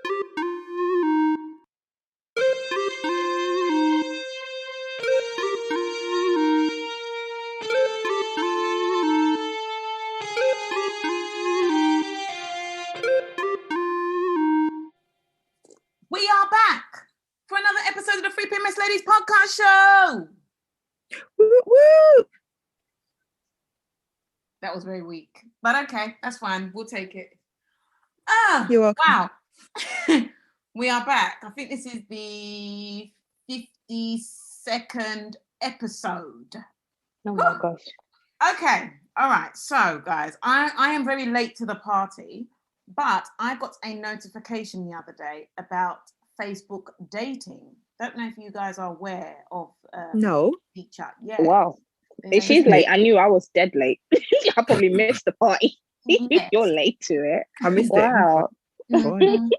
We are back for another episode of the Free PMS Ladies Podcast Show. Woo, woo. That was very weak, but okay, that's fine. We'll take it. You're welcome. Wow. We are back. I think this is the 52nd episode. Oh my gosh. Okay. All right. So, guys, I am very late to the party, but I got a notification the other day about Facebook dating. Don't know if you guys are aware of No. feature. Yeah. Wow. If she's late, I knew I was dead late. I probably missed the party. Yes. You're late to it. I missed Wow. it. Mhm.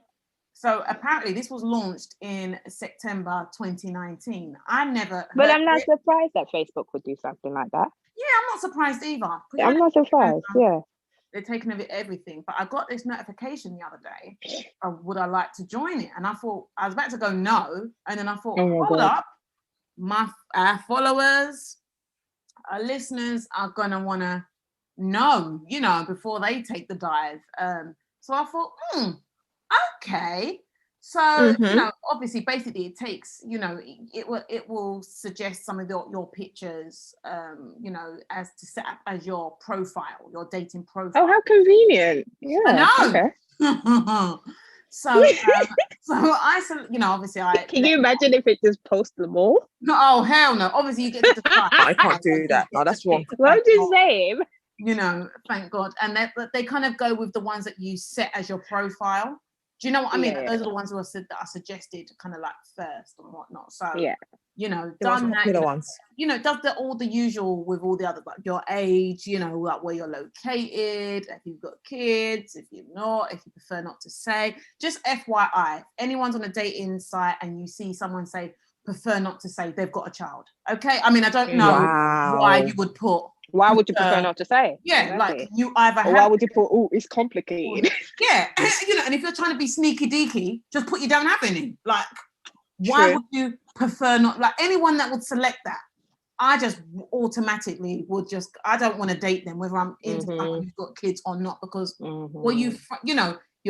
So apparently this was launched in September 2019. I never But heard I'm not it. surprised that Facebook would do something like that. Yeah, I'm not surprised either. 'Cause I'm not surprised. Yeah. they're taking of it everything. But I got this notification the other day of would I like to join it? And I thought I was about to go no, and then I thought, Oh my hold God. up, our followers, our listeners are gonna want to know, before they take the dive. So I thought, okay. So obviously, basically, it takes, it will suggest some of your pictures, as to set up as your profile, your dating profile. Oh, how convenient. Yeah. I know. Okay. So obviously Can you imagine if it just posts them all? oh hell no, obviously you get to decide. I can't do that. No, that's wrong. Well, I'm just saying. Thank God. And they kind of go with the ones that you set as your profile. Do you know what I mean? Yeah. Those are the ones that are suggested kind of like first and whatnot. So Yeah. done that. The ones. Does all the usual with all the others, like your age, like where you're located, if you've got kids, if you're not, if you prefer not to say. Just FYI, if anyone's on a dating site and you see someone say prefer not to say, they've got a child. Okay, I mean, I don't know why you would put. Why would you prefer not to say? Yeah, Exactly. like you either. Or why would you put? Oh, it's complicated. Yeah, and if you're trying to be sneaky deaky, just put you don't have any. Like, why True. would you prefer not? Like anyone that would select that, I just automatically would just. I don't want to date them, whether I'm into someone who's got kids or not, because well, your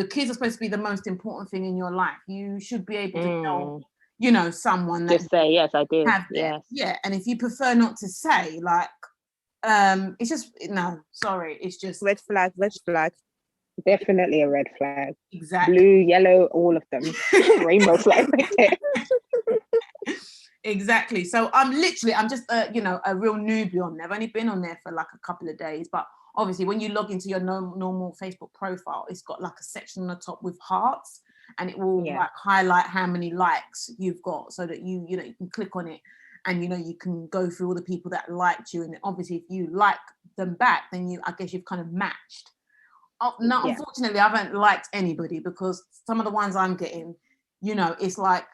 kids are supposed to be the most important thing in your life. You should be able to tell, someone that Just say yes, I do. yes, yeah. And if you prefer not to say, like, it's just no. Sorry, it's just Red flag. Definitely a red flag. exactly. Blue, yellow, all of them. Rainbow flag right there. Exactly. So I'm just a real newbie on there. I've only been on there for like a couple of days, but obviously when you log into your normal Facebook profile, it's got like a section on the top with hearts, and it will like highlight how many likes you've got, so that you can click on it, and you can go through all the people that liked you, and obviously if you like them back, then I guess you've kind of matched. No, unfortunately, I haven't liked anybody, because some of the ones I'm getting, it's like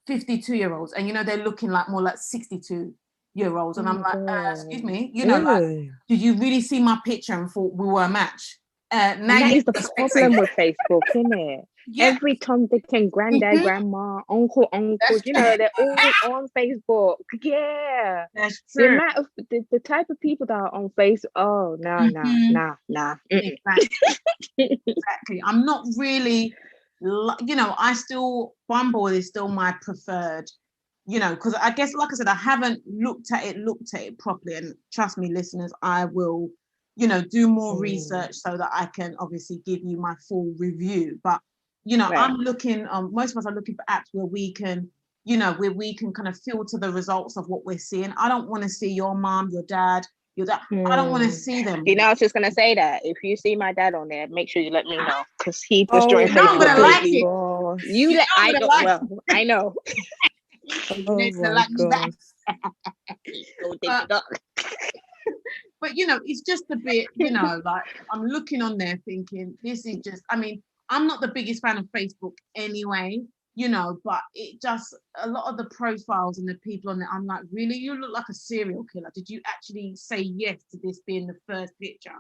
52-year-olds, and they're looking like more like 62-year-olds, and I'm like, excuse me, like, did you really see my picture and thought we were a match? And that is the problem with Facebook, isn't it? Yeah. Every Tom, Dick, and granddad, grandma, uncle, they're all on Facebook. Yeah. That's The true. amount of the type of people that are on Facebook. Oh, nah. Exactly. I'm not really, Bumble is still my preferred, because I guess, like I said, I haven't looked at it properly. And trust me, listeners, I will, do more research so that I can obviously give you my full review. But, Right. I'm looking, most of us are looking for apps where we can, kind of filter the results of what we're seeing. I don't want to see your mom, your dad. I don't want to see them. I was just gonna say that if you see my dad on there, make sure you let me know, because he was joining no, I'm gonna like Facebook. it. You let I know. like Well, I know. Oh my God. But it's just a bit, like I'm looking on there thinking this is just. I mean, I'm not the biggest fan of Facebook anyway. But it just, a lot of the profiles and the people on there, I'm like, really, you look like a serial killer. Did you actually say yes to this being the first picture?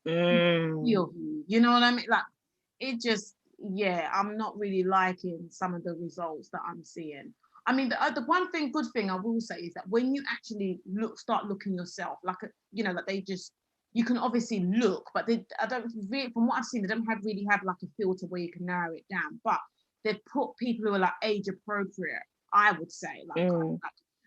You know what I mean? Like, it just, yeah, I'm not really liking some of the results that I'm seeing. I mean, the one good thing I will say is that when you actually start looking yourself, like, like they just, you can obviously look, but I don't really, from what I've seen, they don't really have like a filter where you can narrow it down. But they've put people who are like age appropriate, I would say, like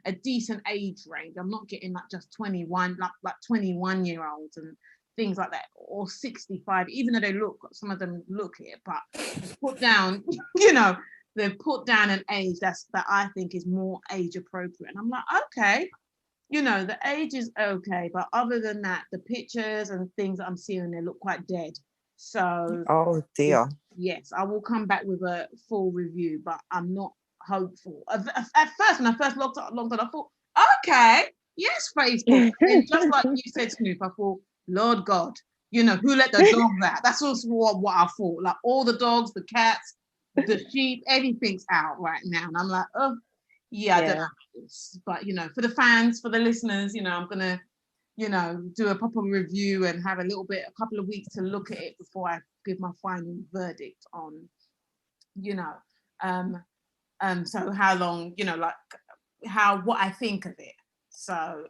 a decent age range. I'm not getting like just 21, like 21-year-olds and things like that, or 65, even though some of them look it, but put down, they've put down an age that I think is more age appropriate. And I'm like, okay, the age is okay, but other than that, the pictures and things that I'm seeing, they look quite dead. So, oh dear. Yes, I will come back with a full review, but I'm not hopeful. At first, when I first logged on, I thought, okay, yes, Facebook. And just like you said, Snoop, I thought, Lord God, who let the dogs out? That's also what I thought. Like all the dogs, the cats, the sheep, everything's out right now. And I'm like, oh, yeah, I don't know. But, for the fans, for the listeners, I'm going to, do a proper review and have a couple of weeks to look at it before I give my final verdict on, so how long, what I think of it. So,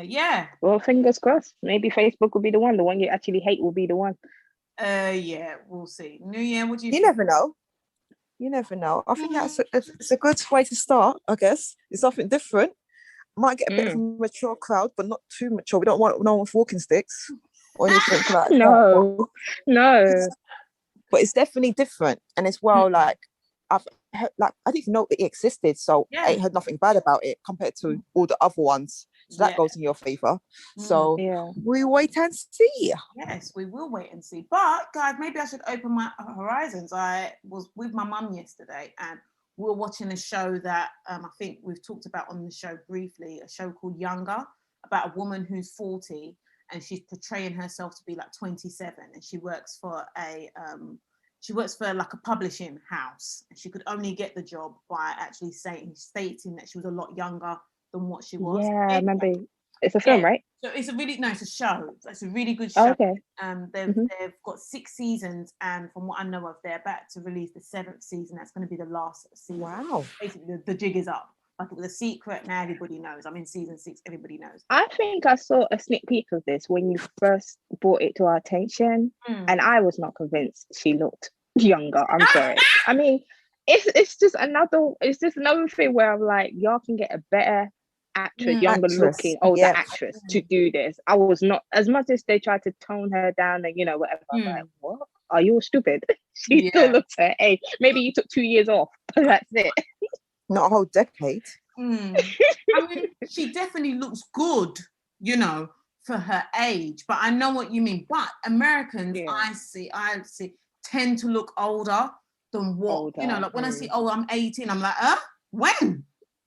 yeah. Well, fingers crossed. Maybe Facebook will be the one. The one you actually hate will be the one. Yeah, we'll see. New Year, what do you think? Never know. You never know. I think it's a good way to start, I guess. It's something different. Might get a bit of a mature crowd, but not too mature. We don't want no one with walking sticks or anything like that. No. But it's definitely different. And as well, like, I've heard, like, I didn't even know it existed, so I ain't heard nothing bad about it compared to all the other ones. So that goes in your favor. So we wait and see. Yes, we will wait and see. But guys, maybe I should open my horizons. I was with my mum yesterday and we were watching a show that I think we've talked about on the show briefly, a show called Younger, about a woman who's 40 and she's portraying herself to be like 27, and she works for like a publishing house, and she could only get the job by actually stating that she was a lot younger than what she was. Yeah, I remember. It's a film, right? So it's a show. It's a really good show. Okay. They've got 6 seasons, and from what I know of, they're about to release the 7th season. That's going to be the last season. Wow. Basically, the jig is up. Like it was a secret. Now everybody knows. I'm in season 6. Everybody knows. I think I saw a sneak peek of this when you first brought it to our attention, and I was not convinced she looked younger. I'm sorry. I mean, it's just another thing where I'm like, y'all can get a better younger looking older actress to do this. I was not, as much as they tried to tone her down and whatever. I'm like, what? Are you stupid? She still looks her age. Maybe you took 2 years off, but that's it. Not a whole decade. I mean, she definitely looks good, for her age. But I know what you mean. But Americans, I see, tend to look older than what like when I see, I'm 18, I'm like, when?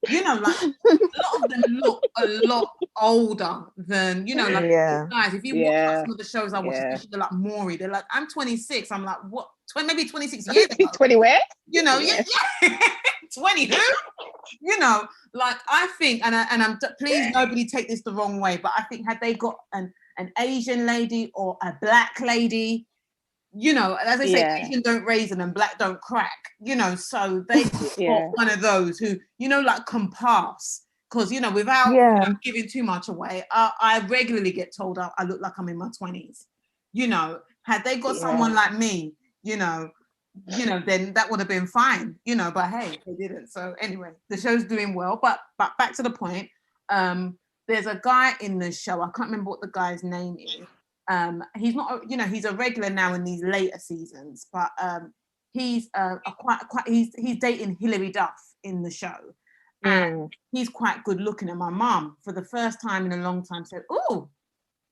Like a lot of them look a lot older than guys. If you watch some of the shows I watch, especially they're like Maury, they're like, I'm 26. I'm like, what? Maybe 26 years ago. 20 where? 20 who? Like I think, and I'm please nobody take this the wrong way, but I think had they got an Asian lady or a black lady, as they say, Asian don't raisin and black don't crack, so they got one of those who, like can pass. Because, without giving too much away, I regularly get told I look like I'm in my 20s. Had they got someone like me, then that would have been fine, but hey, they didn't. So anyway, the show's doing well. But back to the point, there's a guy in the show, I can't remember what the guy's name is. He's not, he's a regular now in these later seasons, but he's he's dating Hilary Duff in the show, and he's quite good looking. And my mum, for the first time in a long time, said, "Oh,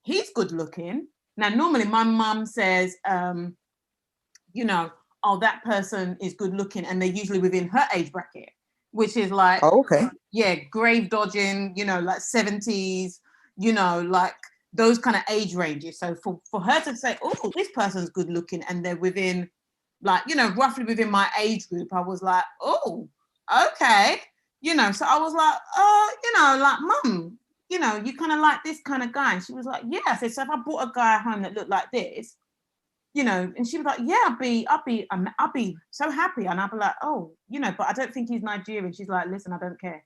he's good looking." Now, normally my mum says, "Oh, that person is good looking," and they're usually within her age bracket, which is like, grave dodging, like 70s, like those kind of age ranges. So for her to say, oh, this person's good looking, and they're within, like, roughly within my age group, I was like, oh, okay. So I was like, like, Mum, you kind of like this kind of guy. And she was like, yeah. I said, so if I brought a guy home that looked like this, you know, and she was like, yeah, I'll be so happy. And I'll be like, oh, you know, but I don't think he's Nigerian. She's like, listen, I don't care.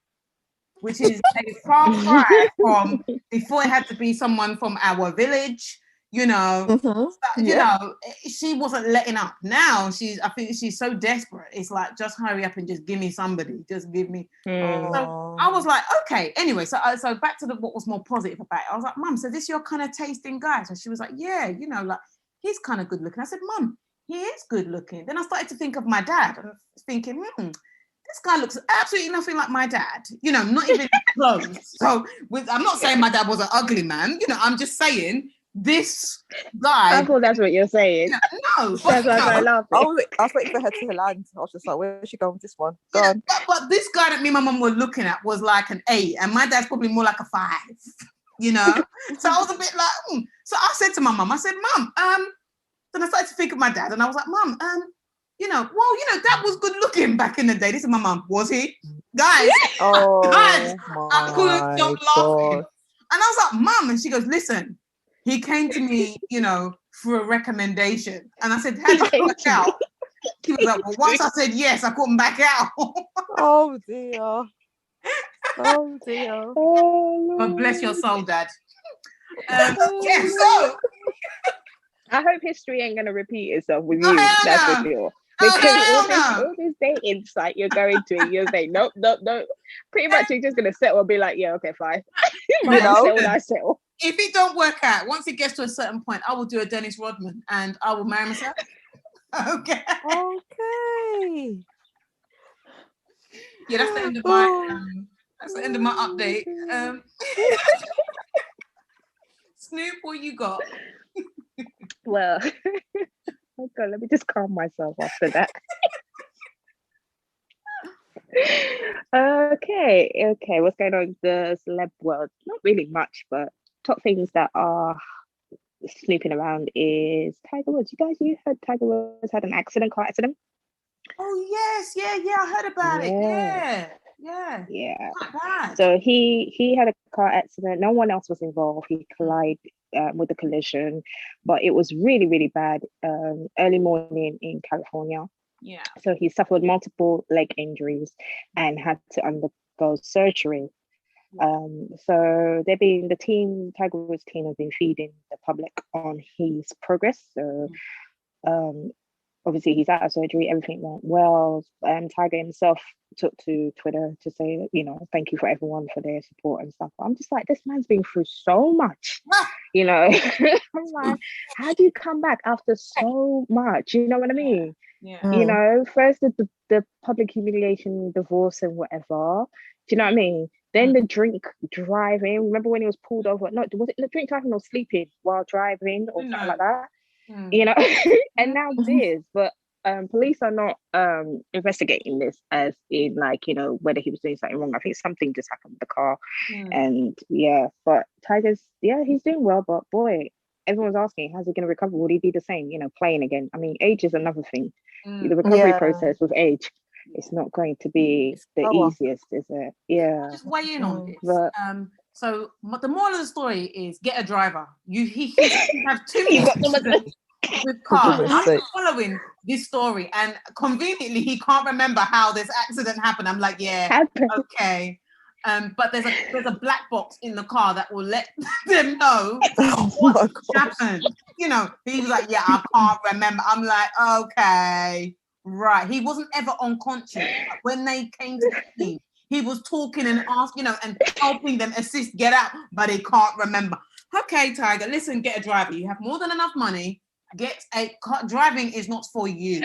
Which is a far cry from before it had to be someone from our village, you know. You know, she wasn't letting up. Now I think she's so desperate. It's like, just hurry up and just give me somebody. Just give me. So I was like, okay. Anyway, so back to what was more positive about it. I was like, Mum, so this your kind of tasting guy? So she was like, yeah, you know, like he's kind of good looking. I said, Mum, he is good looking. Then I started to think of my dad and thinking, this guy looks absolutely nothing like my dad, you know, not even close. So I'm not saying my dad was an ugly man, you know, I'm just saying this guy. I thought that's what you're saying. No, that's why I laughed. I was waiting for her to land. I was just like, where is she going with this one? Go on. But this guy that me and my mum were looking at was like an 8, and my dad's probably more like a 5, you know? So I was a bit like, So I said to my mum, I said, Mum, then I started to think of my dad, and I was like, Mum, you know, well, you know, Dad was good looking back in the day. This is my mum. Was he? Guys, guys, I couldn't stop laughing. And I was like, Mum, and she goes, listen, he came to me, you know, for a recommendation. And I said, how did it work out? She was like, well, once I said yes, I couldn't back out. Oh dear. Oh dear. God bless your soul, Dad. Yeah, so I hope history ain't gonna repeat itself with you. That's for sure. Because all this dating site you're going to, you're saying nope. Pretty much you're just gonna settle and be like, yeah, okay, fine. I settle. If it don't work out, once it gets to a certain point, I will do a Dennis Rodman and I will marry myself. Okay. Yeah, that's the end of my update. Snoop, what you got? Well, okay, let me just calm myself after that. Okay, what's going on in the celeb world? Not really much, but top things that are snooping around is Tiger Woods. You heard Tiger Woods had an car accident? Oh yes, yeah, I heard about it. Yeah. So he had a car accident. No one else was involved. He collided with the collision, but it was really, really bad. Early morning in California. Yeah. So he suffered multiple leg injuries and had to undergo surgery. So Tiger Woods team has been feeding the public on his progress. So obviously he's out of surgery, everything went well. Tiger himself took to Twitter to say, you know, thank you for everyone for their support and stuff. But I'm just like, this man's been through so much, you know. I'm like, how do you come back after so much? You know what I mean? Yeah. You know, first the public humiliation, divorce and whatever. Do you know what I mean? Then the drink driving. Remember when he was pulled over? No, was it the drink driving or sleeping while driving or something like that? You know, and now this, but police are not investigating this as in, like, you know, whether he was doing something wrong. I think something just happened with the car. And but Tiger's he's doing well, but boy, everyone's asking, how's he going to recover? Will he be the same, you know, playing again? I mean, age is another thing. The recovery process with age, it's not going to be the easiest, is it? Yeah. Just weigh in on this. But, so the moral of the story is get a driver. He have too many with cars. I'm following this story, and conveniently he can't remember how this accident happened. I'm like, okay. But there's a black box in the car that will let them know what happened. You know, he was like, I can't remember. I'm like, okay, right. He wasn't ever unconscious. When they came to the scene, he was talking and asking, and helping them assist get out, but he can't remember. Okay, Tiger, listen, get a driver. You have more than enough money. Get a car. Driving is not for you.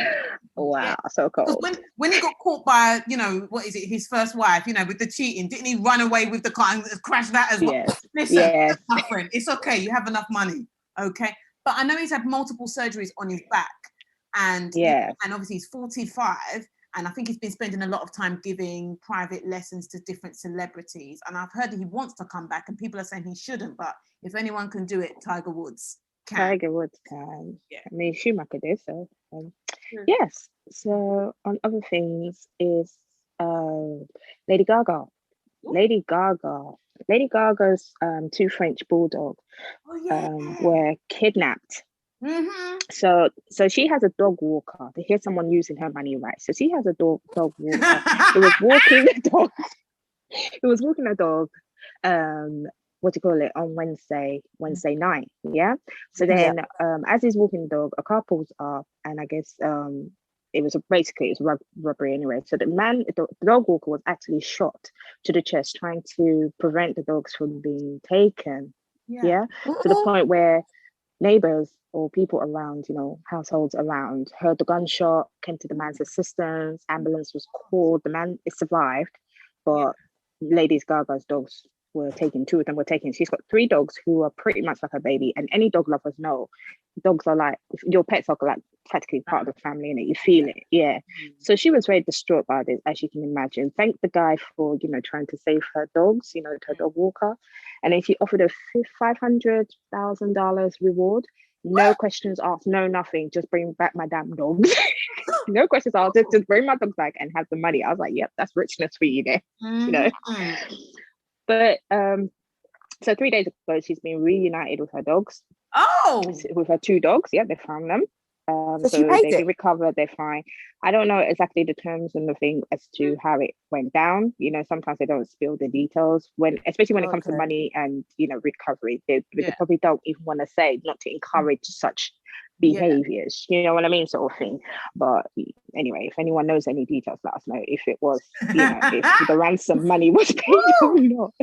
Wow, so cool. Because when he got caught by, his first wife, with the cheating, didn't he run away with the car and crash that as well? Yes. Listen, my friend, it's okay. You have enough money, okay? But I know he's had multiple surgeries on his back, and obviously he's 45. And I think he's been spending a lot of time giving private lessons to different celebrities. And I've heard that he wants to come back, and people are saying he shouldn't. But if anyone can do it, Tiger Woods can. Tiger Woods can. Yeah. I mean, Schumacher did so. Yes. So on other things is Lady Gaga. Lady Gaga's 2 French bulldogs were kidnapped So she has a dog walker. Here's someone using her money right. So she has a dog walker. It was walking the dog. It was walking a dog. What do you call it, on Wednesday night. Yeah. So then as he's walking the dog, a car pulls up, and I guess it was robbery anyway. So the dog walker was actually shot to the chest, trying to prevent the dogs from being taken. Yeah. To the point where neighbors or people around, households around, heard the gunshot, came to the man's assistance, ambulance was called, the man survived, but Lady Gaga's dogs were taken. 2 of them were taken. She's got 3 dogs who are pretty much like her baby, and any dog lovers know dogs are like, your pets are like practically part of the family, and you feel it. Yeah. So she was very distraught by this, as you can imagine. Thanked the guy for trying to save her dogs, her dog walker, and then she offered a $500,000 reward. No questions asked, no nothing, just bring back my damn dogs. No questions asked, just bring my dogs back and have the money. I was like, yep, that's richness for you there. But so 3 days ago, she's been reunited with her dogs. With her 2 dogs. Yeah, they found them. So they've been recovered, they're fine. I don't know exactly the terms and the thing as to how it went down. Sometimes they don't spill the details, especially when it comes to money and recovery. They probably don't even want to say, not to encourage such behaviors. You know what I mean, sort of thing. But anyway, if anyone knows any details, let us know if it was, if the ransom money was paid or not.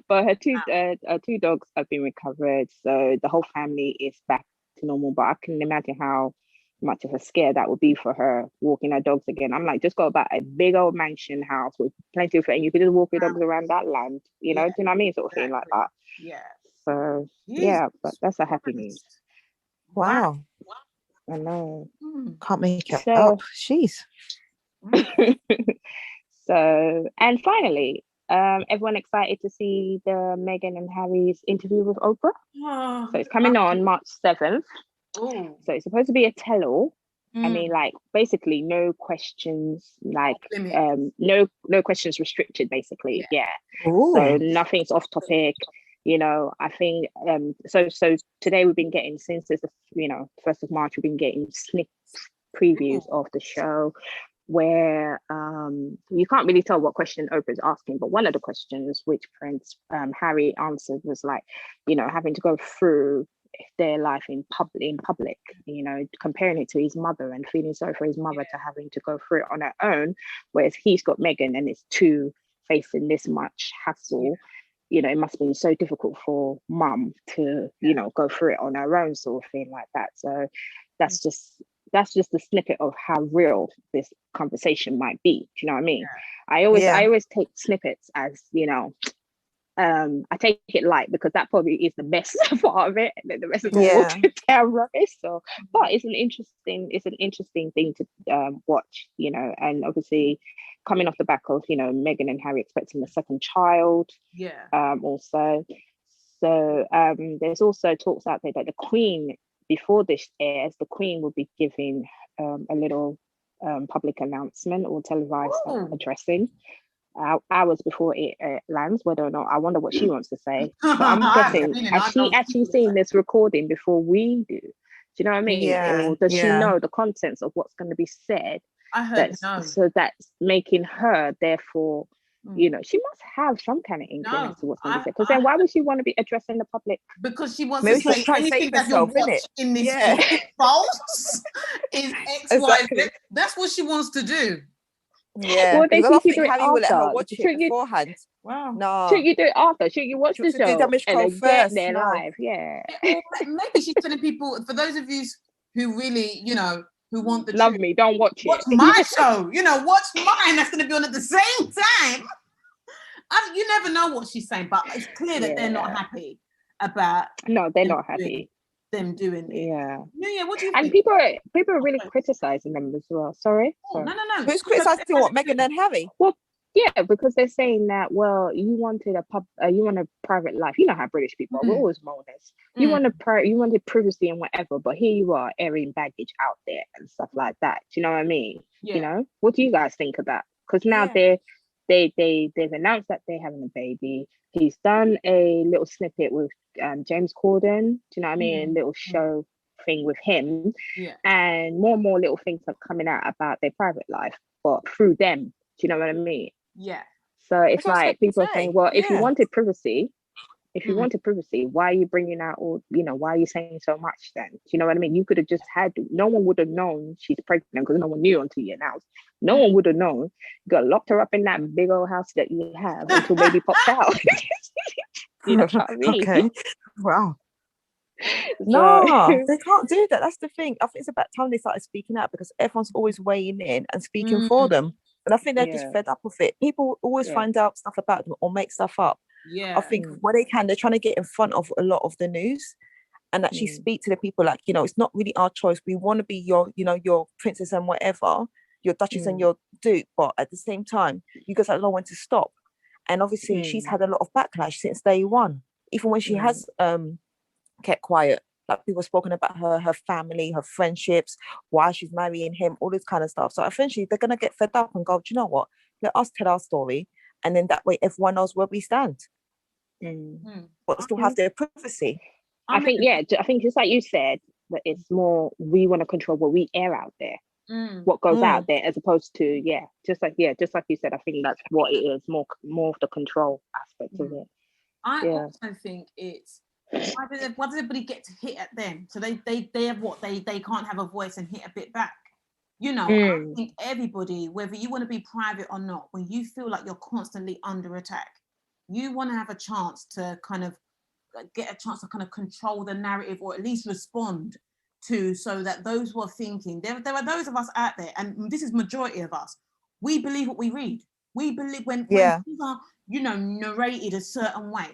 But her 2 dogs have been recovered, so the whole family is back to normal. But I can imagine how much of a scare that would be for her, walking her dogs again. I'm like, just go about a big old mansion house with plenty of, and you could just walk your dogs around that land, do you know what I mean, sort of thing like that. So but that's a happy news. Wow. I know. Can't make it up. Jeez. So, and finally, everyone excited to see the Meghan and Harry's interview with Oprah. So it's coming on March 7th. So it's supposed to be a tell-all. I mean, like, basically no questions, like no questions restricted, basically. So nothing's off topic. I think so today we've been getting, since it's 1st of March, we've been getting sneak previews of the show, where you can't really tell what question Oprah's asking, but one of the questions which Prince Harry answered was like, having to go through their life in public, comparing it to his mother and feeling sorry for his mother to having to go through it on her own, whereas he's got Meghan and it's 2 facing this much hassle. It must have been so difficult for mum to, go through it on her own, sort of thing like that. So that's just a snippet of how real this conversation might be. Do you know what I mean? I always take snippets as, I take it light, because that probably is the best part of it, and then the rest of the water down rubbish. So, but it's an interesting thing to watch, and obviously coming off the back of, Meghan and Harry expecting a 2nd child. Also, so there's also talks out there that the Queen, before this airs, the Queen will be giving a little public announcement or televised addressing hours before it lands, whether or not, I wonder what she wants to say. But I'm guessing, has she actually seen this recording before we do? Do you know what I mean? Or does she know the contents of what's going to be said? I heard no. So that's making her, therefore, she must have some kind of inkling as to what's going to be said. Because then why would she want to be addressing the public? Because she wants to say anything that you'll watch in this false is X, Y, Z. That's what she wants to do. Yeah, well, they think Harry will let her watch it beforehand. Wow. No. Shouldn't you do it after? Shouldn't you watch the show and then get there live? Yeah. Maybe she's telling people, for those of you who really, who want the love truth, me, don't watch it. Watch my show. Watch mine. That's going to be on at the same time. You never know what she's saying, but it's clear that they're not happy about. No, they're not happy. Them doing it. Yeah. What do you think? And people are really criticizing them as well. Sorry. No. Who's criticizing what, Meghan and Harry? Well, yeah, because they're saying that, well, you wanted you want a private life. You know how British people are. We're always moaners. You wanted privacy and whatever, but here you are airing baggage out there and stuff like that. Do you know what I mean? Yeah. What do you guys think of that? Because now they've announced that they're having a baby. He's done a little snippet with James Corden. Do you know what I mean? A little show thing with him. Yeah. And more little things are coming out about their private life, but through them. Do you know what I mean? Yeah. So it's like people are saying, well, if you wanted privacy, why are you bringing out all, why are you saying so much then? Do you know what I mean? You could have just no one would have known she's pregnant because no one knew until you announced. No one would have known. You got locked her up in that big old house that you have until baby pops out. You know what I mean? Okay. Wow. No, they can't do that. That's the thing. I think it's about time they started speaking out, because everyone's always weighing in and speaking for them. And I think they're just fed up with it. People always find out stuff about them or make stuff up. Yeah. I think where they can, they're trying to get in front of a lot of the news and actually speak to the people like, it's not really our choice. We want to be your princess and whatever, your duchess and your duke. But at the same time, you guys don't know when to stop. And obviously she's had a lot of backlash since day one. Even when she has kept quiet, like people have spoken about her family, her friendships, why she's marrying him, all this kind of stuff. So eventually they're going to get fed up and go, do you know what? Let us tell our story. And then that way everyone knows where we stand. But still have their privacy. I think just like you said, that it's more, we want to control what we air out there. What goes out there, as opposed to just like you said, I think that's what it is, more of the control aspect of it. I also think it's why does everybody get to hit at them? So they have what they can't have a voice and hit a bit back. I think everybody, whether you want to be private or not, when you feel like you're constantly under attack, you want to have a chance to kind of control the narrative, or at least respond to, so that those who are thinking, there are those of us out there, and this is majority of us, we believe what we read. We believe when things are, narrated a certain way,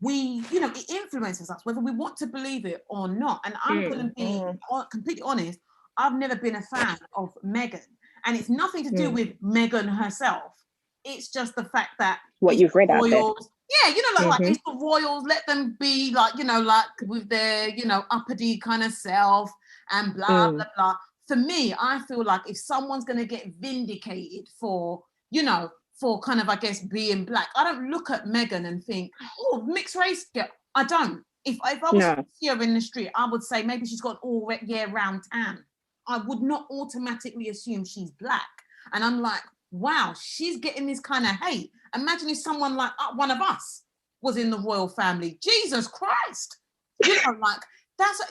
it influences us whether we want to believe it or not. And I'm going to be completely honest, I've never been a fan of Meghan, and it's nothing to do with Meghan herself. It's just the fact that what you've read out there. Like it's the royals, let them be like with their uppity kind of self and blah blah blah. For me, I feel like if someone's going to get vindicated for kind of, I guess, being black, I don't look at Meghan and think, oh, mixed race girl. I don't. If I was to see her in the street, I would say maybe she's got an all year round tan. I would not automatically assume she's black. And I'm like, wow, she's getting this kind of hate. Imagine if someone like one of us was in the royal family. Jesus Christ. That's,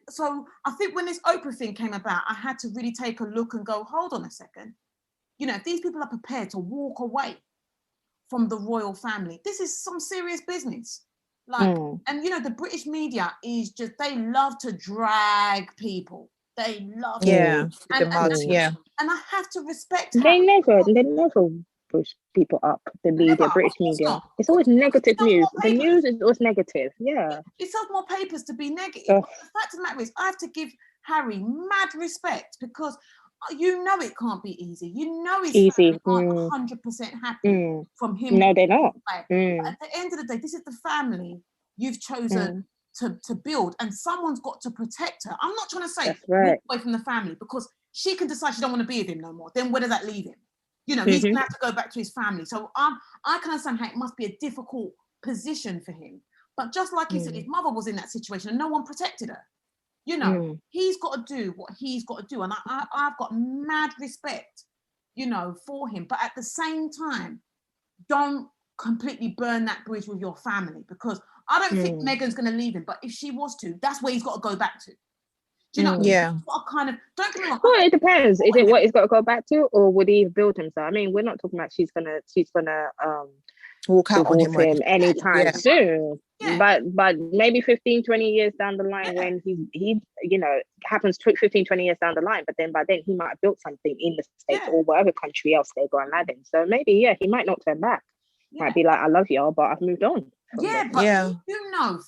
so I think when this Oprah thing came about, I had to really take a look and go, hold on a second. If these people are prepared to walk away from the royal family, this is some serious business. And the British media is just, they love to drag people. They love and I have to respect they never push people up, the media, British media. It's always negative news. The news is always negative. It sells more papers to be negative. The fact of the matter is, I have to give Harry mad respect, because it can't be easy. His easy. Family aren't 100% happy from him. No, they're not. But at the end of the day, this is the family you've chosen to build, and someone's got to protect her. I'm not trying to say walk away from the family, because she can decide she don't want to be with him no more. Then where does that leave him? He's gonna have to go back to his family. So I can understand how it must be a difficult position for him. But just like he said, his mother was in that situation and no one protected her. He's got to do what he's got to do, and I've got mad respect, for him. But at the same time, don't completely burn that bridge with your family, because I don't think Meghan's going to leave him. But if she was to, that's where he's got to go back to. Do you know? What kind of, don't get me wrong. Well, it depends. Is it what he's got to go back to, or would he build himself? I mean, we're not talking about she's gonna walk out on him anytime soon. But maybe 15, 20 years down the line, when he happens 15, 20 years down the line, but then by then he might have built something in the States or whatever country else they go and land in. So maybe, he might not turn back. Might be like, I love y'all, but I've moved on.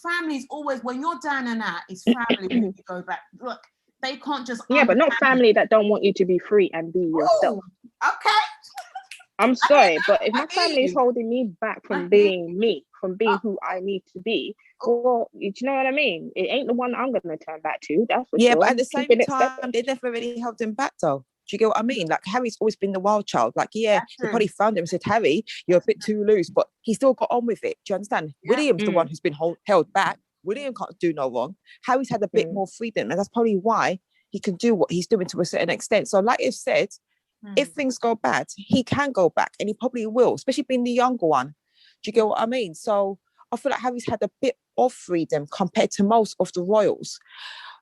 Family's always, when you're down and out, it's family when you go back. Look, they can't just... but not family that don't want you to be free and be yourself. Okay. I'm sorry, but if my family is holding me back from being me, from being who I need to be, well, you know what I mean? It ain't the one I'm going to turn back to. That's for sure. But at the same time, they never really held him back, though. Do you get what I mean? Like, Harry's always been the wild child. Like, they probably found him and said, Harry, you're a bit too loose, but he still got on with it. Do you understand? William's the one who's been held back. William can't do no wrong. Harry's had a bit more freedom, and that's probably why he can do what he's doing to a certain extent. So like you said, if things go bad, he can go back, and he probably will, especially being the younger one. Do you get what I mean? So I feel like Harry's had a bit of freedom compared to most of the royals.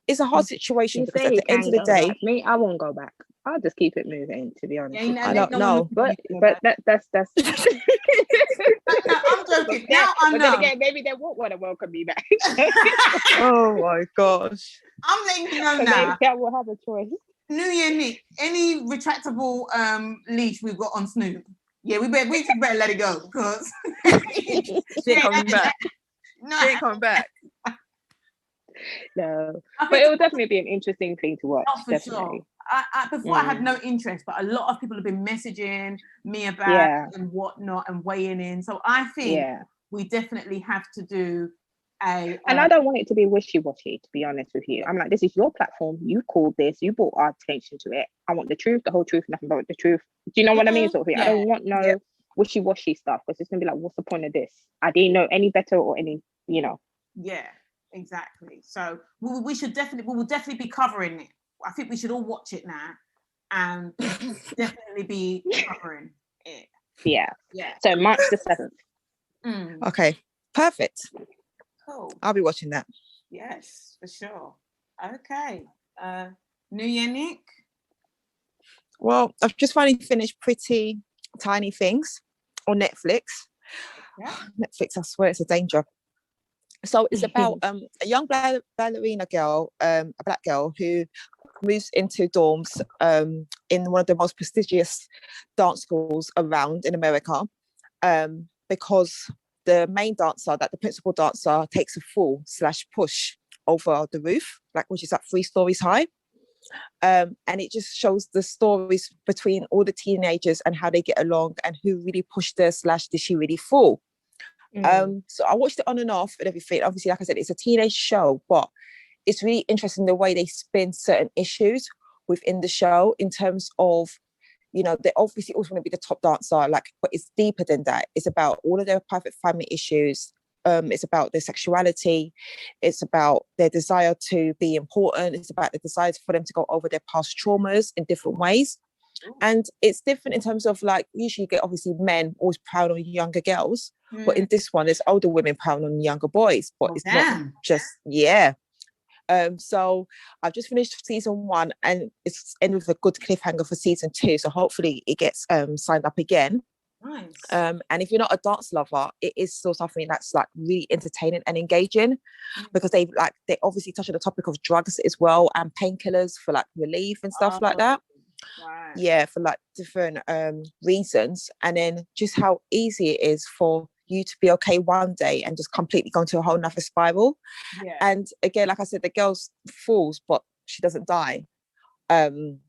It's a hard situation because at the end of the day, me, I won't go back. I'll just keep it moving. To be honest, I don't know, but that's. No, I'm joking. Now I know. But then again, maybe they won't want to welcome me back. Oh my gosh! I'm letting you know now. Maybe I will have a choice. New Year, Nick. Any retractable leash we've got on Snoop? Yeah, we just better let it go because she ain't coming back. No. She ain't coming back. No, but it will definitely be an interesting thing to watch. For sure. Before I had no interest, but a lot of people have been messaging me about and whatnot and weighing in. So I think we definitely have to do and I don't want it to be wishy-washy, to be honest with you. I'm like, this is your platform. You called this. You brought our attention to it. I want the truth, the whole truth, nothing but the truth. Do you know what I mean? Sort of thing. I don't want no wishy-washy stuff because it's gonna be like, what's the point of this? I didn't know any better or any, Yeah, exactly. So we will definitely be covering it. I think we should all watch it now and definitely be covering it. Yeah. So March the 7th. Okay, perfect. Cool. I'll be watching that. Yes, for sure. Okay. New Year, Nick? Well, I've just finally finished Pretty Tiny Things on Netflix. Yeah. Netflix, I swear it's a danger. So it's about a young ballerina girl, a black girl who moves into dorms in one of the most prestigious dance schools around in America because the main dancer, the principal dancer, takes a fall/push over the roof, which is 3 stories high. And it just shows the stories between all the teenagers and how they get along and who really pushed her / did she really fall. So I watched it on and off and everything. Obviously, like I said, it's a teenage show, but it's really interesting the way they spin certain issues within the show in terms of, they obviously always want to be the top dancer, but it's deeper than that. It's about all of their private family issues. It's about their sexuality. It's about their desire to be important. It's about the desire for them to go over their past traumas in different ways. And it's different in terms of usually you get obviously men always proud on younger girls, but in this one there's older women proud on younger boys, but it's not just so I've just finished season 1 and it's ended with a good cliffhanger for season 2, so hopefully it gets signed up again. Nice. And if you're not a dance lover, it is still something that's really entertaining and engaging because they obviously touch on the topic of drugs as well and painkillers for relief and stuff like that. Right. Yeah, for different reasons, and then just how easy it is for you to be okay one day and just completely go into a whole nother spiral. And again, like I said, the girl falls but she doesn't die, and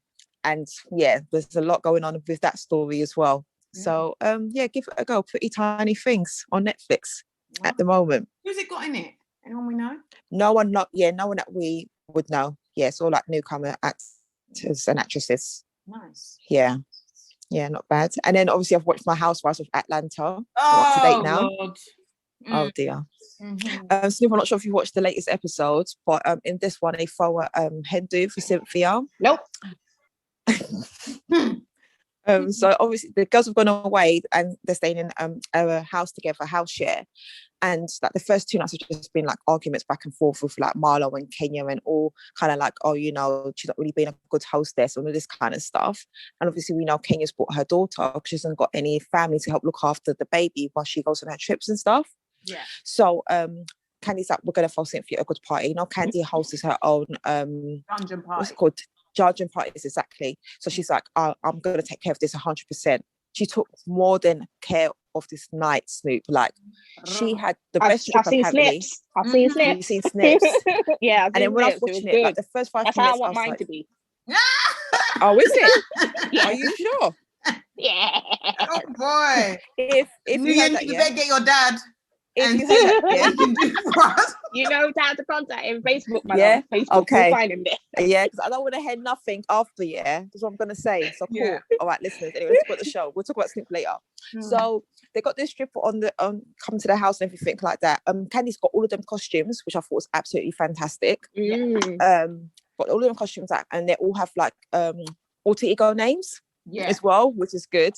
there's a lot going on with that story as well. So give it a go. Pretty Tiny Things on Netflix at the moment. Who's it got in it? Anyone we know? No one that we would know. It's all newcomer actors and actresses. Nice. Yeah, not bad. And then obviously I've watched my Housewives of Atlanta. Up to date now. Lord. Oh dear. Snoop, I'm not sure if you watched the latest episodes, but in this one they throw a hen do for Cynthia. Nope. So obviously the girls have gone away and they're staying in a house together, house share. And the first 2 nights have just been arguments back and forth with Marlo and Kenya and all kind of she's not really being a good hostess and all this kind of stuff. And obviously we know Kenya's brought her daughter because she hasn't got any family to help look after the baby while she goes on her trips and stuff. Yeah. So Candy's we're going to throw Cynthia a good party. Candy hosts her own dungeon party. What's it called? Dungeon parties, exactly. So she's I'm going to take care of this 100%. She took more than care of this night, Snoop. She had the best trip. I've seen snips. I've seen snips. You've seen snips. Yeah. And then when I was watching it, the first 5 minutes, how I want mine to be. Oh, is it? Yeah. Are you sure? Yeah. Oh boy. If you heard that, better get your dad. If you heard that, you can do for us. You know down to contact him. Facebook, my Yeah. Facebook. Okay. You'll find him there. Yeah, because I don't want to hear nothing after. Yeah, that's what I'm gonna say. So cool. Yeah. All right, listeners. Anyway, let's talk about the show. We'll talk about Snoop later. So they got this stripper on the come to the house and everything like that. Candy's got all of them costumes, which I thought was absolutely fantastic. Got all of them costumes and they all have like alter ego names as well, which is good.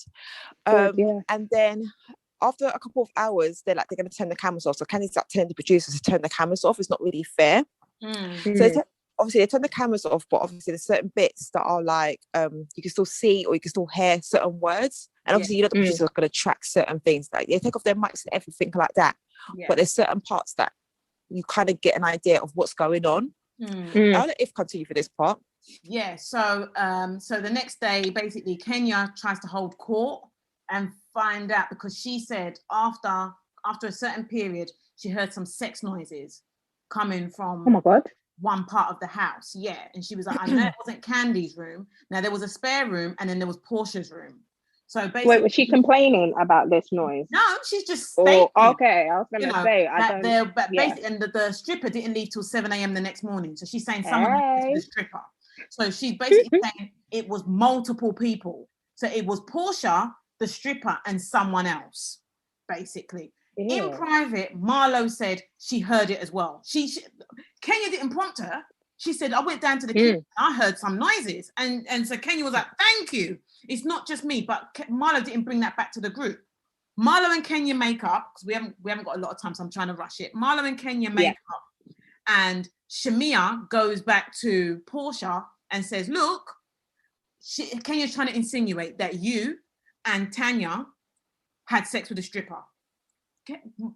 And then after a couple of hours, they're going to turn the cameras off. So Candy's like telling the producers to turn the cameras off. It's not really fair. So obviously they turn the cameras off, but obviously there's certain bits that are like you can still see or you can still hear certain words. And obviously the producers are going to track certain things. Like they take off their mics and everything like that. But there's certain parts that you kind of get an idea of what's going on. I'll let If continue for this part. Yeah, so the next day, basically, Kenya tries to hold court and find out, because she said after a certain period, she heard some sex noises coming from one part of the house. Yeah, and she was like, I know it wasn't Candy's room. Now there was a spare room, and then there was Portia's room. So basically, wait, was she complaining about this noise? No, she's just stating. Okay, I was gonna say basically, and the stripper didn't leave till 7 a.m. the next morning. So she's saying someone was the stripper. So she's basically saying it was multiple people. So it was Portia, the stripper, and someone else, basically. In private, Marlo said she heard it as well. Kenya didn't prompt her. She said, I went down to the kitchen, I heard some noises. And so Kenya was like, thank you. It's not just me, but Marlo didn't bring that back to the group. Marlo and Kenya make up, because we haven't got a lot of time, so I'm trying to rush it. Marlo and Kenya make up. And Shamia goes back to Portia and says, look, Kenya's trying to insinuate that you and Tanya had sex with a stripper.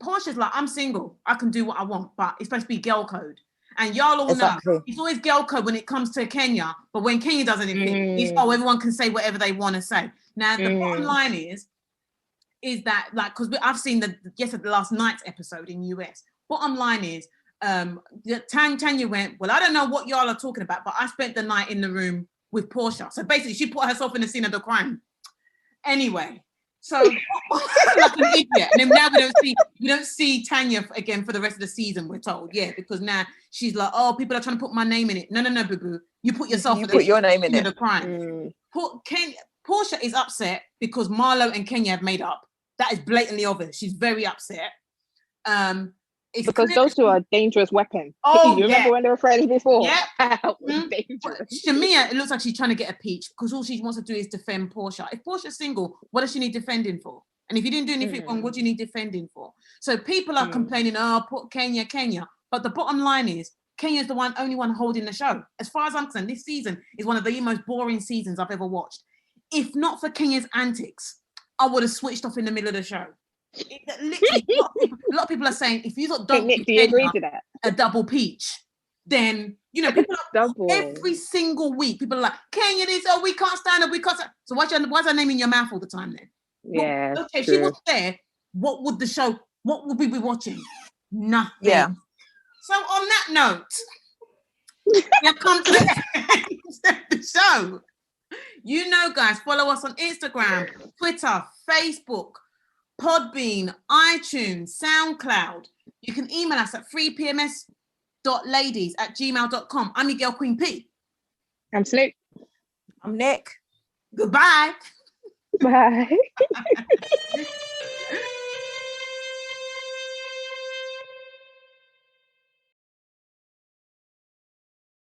Portia's like, I'm single, I can do what I want, but it's supposed to be girl code. And y'all all know it's always girl code when it comes to Kenya, but when Kenya does anything, it's everyone can say whatever they want to say. Now the bottom line is that, like, because I've seen the last night's episode in US. Bottom line is Tanya went, well, I don't know what y'all are talking about, but I spent the night in the room with Portia. So basically she put herself in the scene of the crime. Anyway, so like an idiot. And then now we don't see Tanya again for the rest of the season, we're told. Yeah, because now she's like, oh, people are trying to put my name in it. No, boo-boo. You put yourself you put your name in it. The crime. Portia is upset because Marlo and Kenya have made up. That is blatantly obvious. She's very upset. It's because those two are dangerous weapons. Oh, you remember when they were friends before? Yeah. Dangerous. Shamia, it looks like she's trying to get a peach because all she wants to do is defend Portia. If Portia's single, what does she need defending for? And if you didn't do anything wrong, what do you need defending for? So people are complaining, Kenya. But the bottom line is, Kenya's the only one holding the show. As far as I'm concerned, this season is one of the most boring seasons I've ever watched. If not for Kenya's antics, I would have switched off in the middle of the show. Literally, a lot of people are saying if you thought do you agree to that? A double peach, then people are, every single week people are like, Kenya this, we can't stand it, we can't stand. So why's her name in your mouth all the time then? Yeah. Well, okay, if she was there, what would we be watching? Nothing. Yeah. So on that note, we've come to the end of the show. Guys, follow us on Instagram, Twitter, Facebook, Podbean, iTunes, SoundCloud. You can email us at freepms.ladies@gmail.com. I'm your girl, Queen P. I'm Snoop. I'm Nick. Goodbye. Bye.